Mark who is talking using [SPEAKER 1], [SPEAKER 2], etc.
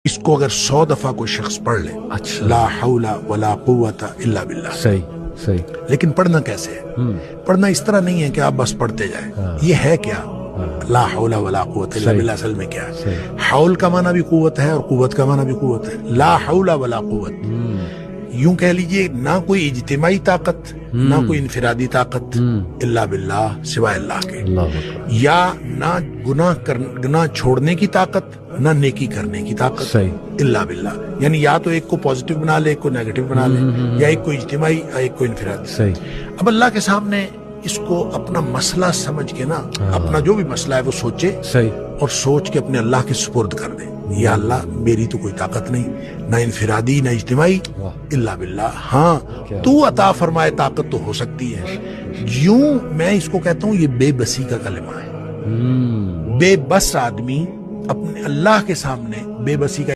[SPEAKER 1] اس کو اگر 100 دفعہ کوئی شخص پڑھ لے،
[SPEAKER 2] اچھا،
[SPEAKER 1] لا حول ولا قوت الا باللہ،
[SPEAKER 2] صحیح صحیح،
[SPEAKER 1] لیکن پڑھنا کیسے ہے؟ پڑھنا اس طرح نہیں ہے کہ آپ بس پڑھتے جائیں. یہ ہے کیا؟ لا حول ولا قوت الا باللہ اصل میں کیا ہے؟ حول کا معنی بھی قوت ہے اور قوت کا معنی بھی قوت ہے. لا حول ولا قوت، یوں کہہ لیجئے نہ کوئی اجتماعی طاقت نہ کوئی انفرادی طاقت الا باللہ، سوائے اللہ کے.
[SPEAKER 2] اللہ اکبر،
[SPEAKER 1] یا نہ گناہ چھوڑنے کی طاقت نہ نیکی کرنے کی طاقت
[SPEAKER 2] صحیح،
[SPEAKER 1] الا باللہ. یعنی یا تو ایک کو پازیٹیو بنا لے، ایک کو نیگیٹو بنا لے، یا ایک کو اجتماعی ایک کو انفرادی.
[SPEAKER 2] صحیح،
[SPEAKER 1] اب اللہ کے سامنے اس کو اپنا مسئلہ سمجھ کے نا، اپنا جو بھی مسئلہ ہے وہ سوچے
[SPEAKER 2] صحیح،
[SPEAKER 1] اور سوچ کے اپنے اللہ کے سپرد کر دے. یا اللہ میری تو کوئی طاقت نہیں، نہ انفرادی نہ اجتماعی، الا باللہ. ہاں تو عطا فرمائے طاقت تو ہو سکتی ہے. یوں میں اس کو کہتا ہوں یہ بے بسی کا کلمہ ہے. بے بس آدمی اپنے اللہ کے سامنے بے بسی کا